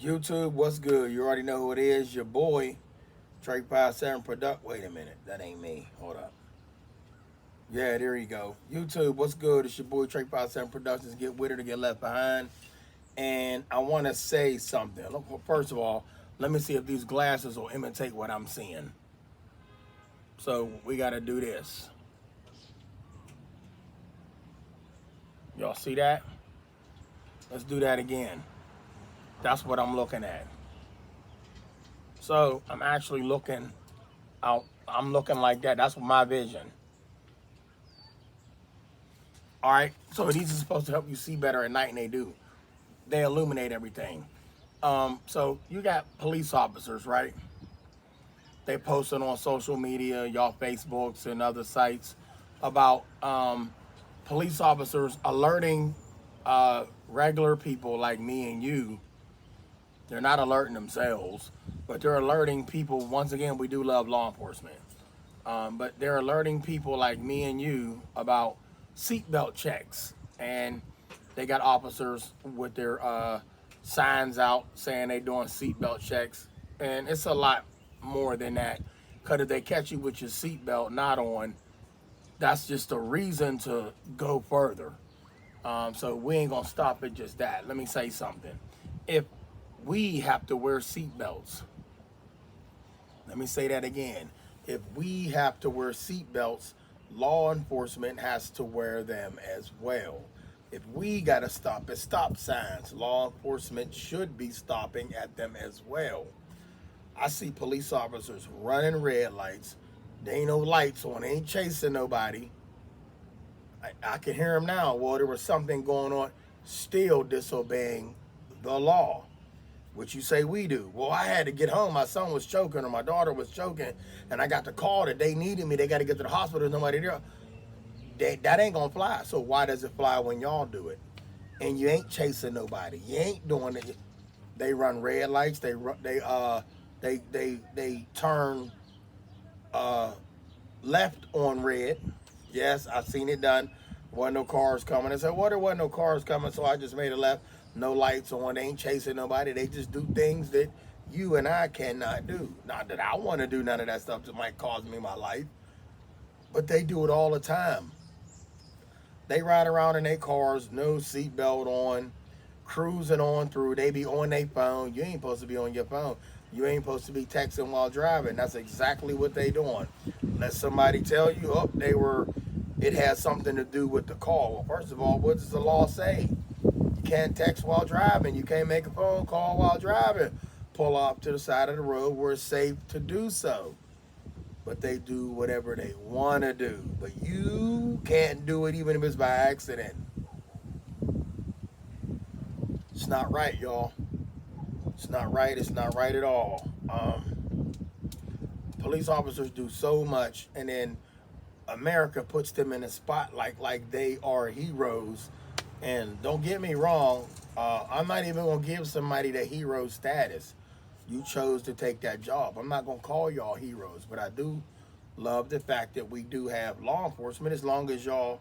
YouTube, what's good? You already know who it is. Your boy, Trey 57 Product. Wait a minute. That ain't me. Hold up. Yeah, there you go. YouTube, what's good? It's your boy, Trey 57 Productions. Get with it or get left behind. And I want to say something. Look, well, first of all, let me see if these glasses will imitate what I'm seeing. So we got to do this. Y'all see that? Let's do that again. That's what I'm looking at. So I'm actually looking out. I'm looking like that. That's my vision. All right. So these are supposed to help you see better at night, and they do. They illuminate everything. So you got police officers, right? They posted on social media, y'all Facebooks and other sites about police officers alerting regular people like me and you. They're not alerting themselves, but they're alerting people. Once again, we do love law enforcement, but they're alerting people like me and you about seatbelt checks, and they got officers with their signs out saying they doing seatbelt checks, and it's a lot more than that. Because if they catch you with your seatbelt not on, that's just a reason to go further. So we ain't gonna stop at just that. Let me say something. If we have to wear seatbelts, let me say that again. If we have to wear seatbelts, law enforcement has to wear them as well. If we got to stop at stop signs, law enforcement should be stopping at them as well. I see police officers running red lights. There ain't no lights on. They ain't chasing nobody. I can hear them now. Well, there was something going on. Still disobeying the law. What you say we do? Well, I had to get home. My son was choking or my daughter was choking, and I got the call that they needed me. They got to get to the hospital. There's nobody there. That ain't gonna fly. So why does it fly when y'all do it? And you ain't chasing nobody. You ain't doing it. They run red lights. They turn left on red. Yes, I've seen it done. Wasn't no cars coming. I said, well, there wasn't no cars coming, so I just made a left. No lights on. They ain't chasing nobody. They just do things that you and I cannot do. Not that I want to do none of that stuff that might cause me my life, but they do it all the time. They ride around in their cars, no seatbelt on, cruising on through. They be on their phone. You ain't supposed to be on your phone. You ain't supposed to be texting while driving. That's exactly what they doing. Let somebody tell you, oh, it has something to do with the call. Well, first of all, what does the law say? You can't text while driving. You can't make a phone call while driving. Pull off to the side of the road where it's safe to do so. But they do whatever they want to do. But you can't do it even if it's by accident. It's not right, y'all. It's not right. It's not right at all. Police officers do so much, and then America puts them in a spotlight like they are heroes. And don't get me wrong, I'm not even going to give somebody the hero status. You chose to take that job. I'm not going to call y'all heroes, but I do love the fact that we do have law enforcement as long as y'all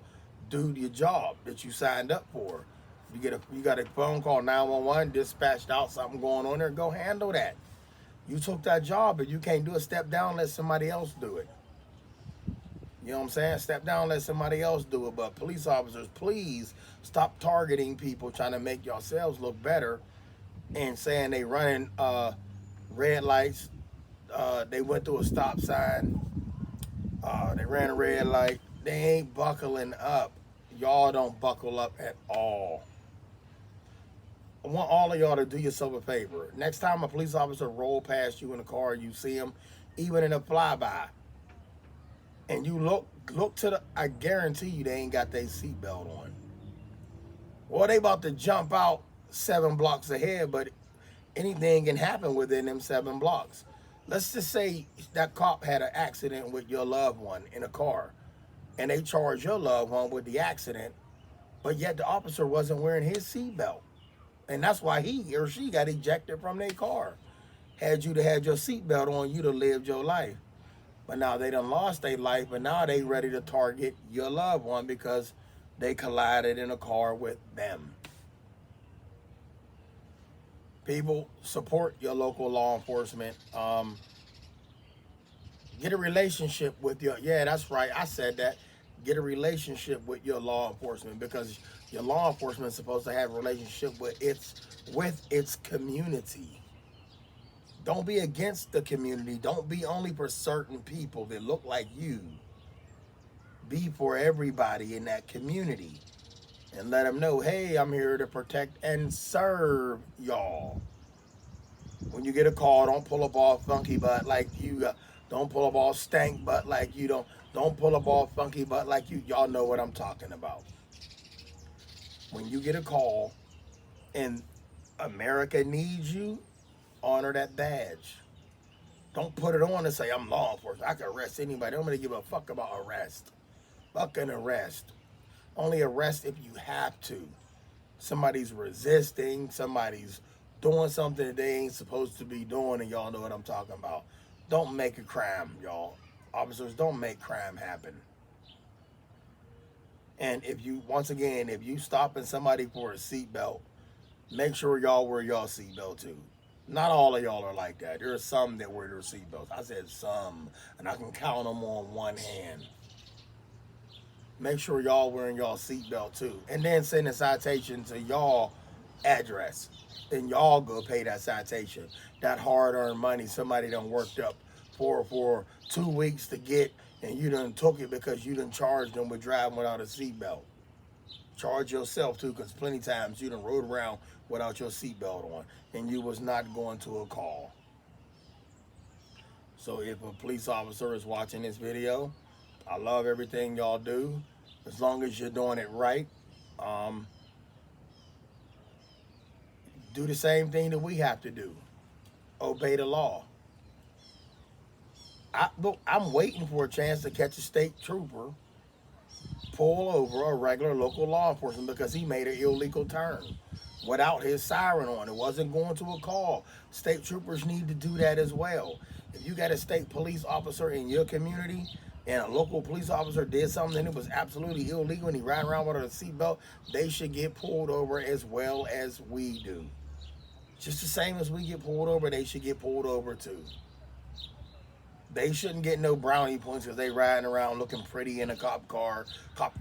do your job that you signed up for. You got a phone call 911, dispatched out, something going on there, go handle that. You took that job, but you can't do a step down, let somebody else do it. You know what I'm saying? Step down, let somebody else do it. But police officers, please stop targeting people trying to make yourselves look better and saying they running red lights. They went through a stop sign. They ran a red light. They ain't buckling up. Y'all don't buckle up at all. I want all of y'all to do yourself a favor. Next time a police officer roll past you in a car, you see him, even in a flyby, and you look to the, I guarantee you they ain't got their seatbelt on. Well, they about to jump out 7 blocks ahead, but anything can happen within them 7 blocks. Let's just say that cop had an accident with your loved one in a car, and they charge your loved one with the accident, but yet the officer wasn't wearing his seatbelt. And that's why he or she got ejected from their car. Had you to had your seatbelt on, you'd have lived your life. But now they done lost their life, but now they ready to target your loved one because they collided in a car with them. People, support your local law enforcement. Get a relationship with your, yeah, that's right, I said that. Get a relationship with your law enforcement, because your law enforcement is supposed to have a relationship with its community. Don't be against the community. Don't be only for certain people that look like you. Be for everybody in that community, and let them know, hey, I'm here to protect and serve y'all. When you get a call, don't pull up all funky butt like you. Don't pull up all stank butt like you don't. Don't pull up all funky butt like you. Y'all know what I'm talking about. When you get a call and America needs you, honor that badge. Don't put it on and say I'm law enforcement. I can arrest anybody. I'm gonna give a fuck about arrest. Fucking arrest. Only arrest if you have to. Somebody's resisting. Somebody's doing something that they ain't supposed to be doing, and y'all know what I'm talking about. Don't make a crime, y'all. Officers, don't make crime happen. And if you, once again, if you stopping somebody for a seatbelt, make sure y'all wear y'all seatbelt too. Not all of y'all are like that. There are some that wear their seatbelts. I said some, and I can count them on one hand. Make sure y'all wearing y'all seatbelt too. And then send a citation to y'all address. And y'all go pay that citation. That hard-earned money somebody done worked up for 2 weeks to get, and you done took it because you done charged them with driving without a seatbelt. Charge yourself too, because plenty times you done rode around without your seatbelt on, and you was not going to a call. So if a police officer is watching this video, I love everything y'all do, as long as you're doing it right. Um, do the same thing that we have to do. Obey the law. I'm waiting for a chance to catch a state trooper pull over a regular local law enforcement because he made an illegal turn without his siren on. It wasn't going to a call. State troopers need to do that as well. If you got a state police officer in your community and a local police officer did something that was absolutely illegal and he ran around without a seatbelt, they should get pulled over as well as we do. Just the same as we get pulled over, they should get pulled over too. They shouldn't get no brownie points because they riding around looking pretty in a cop car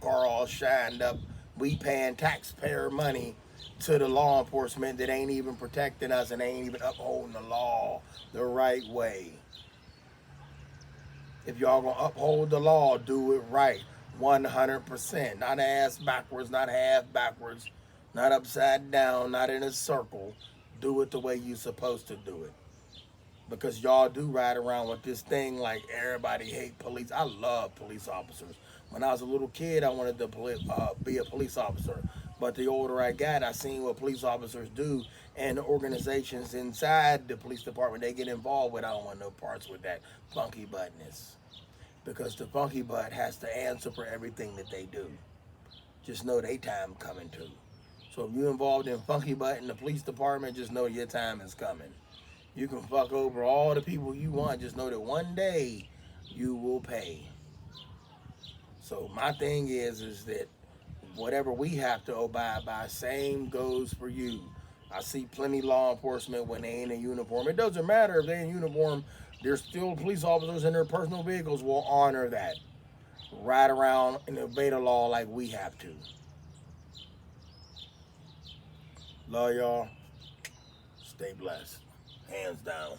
all shined up. We paying taxpayer money to the law enforcement that ain't even protecting us and ain't even upholding the law the right way. If y'all gonna uphold the law, do it right, 100%. Not ass backwards, not half backwards, not upside down, not in a circle. Do it the way you supposed to do it. Because y'all do ride around with this thing like everybody hate police. I love police officers. When I was a little kid, I wanted to be a police officer. But the older I got, I seen what police officers do, and the organizations inside the police department they get involved with. I don't want no parts with that funky buttness. Because the funky butt has to answer for everything that they do. Just know they time coming too. So if you're involved in funky butt in the police department, just know your time is coming. You can fuck over all the people you want. Just know that one day you will pay. So my thing is that whatever we have to abide by, same goes for you. I see plenty law enforcement when they ain't in uniform. It doesn't matter if they in uniform. There's still police officers in their personal vehicles will honor that. Ride around and obey the law like we have to. Love y'all. Stay blessed. Hands down.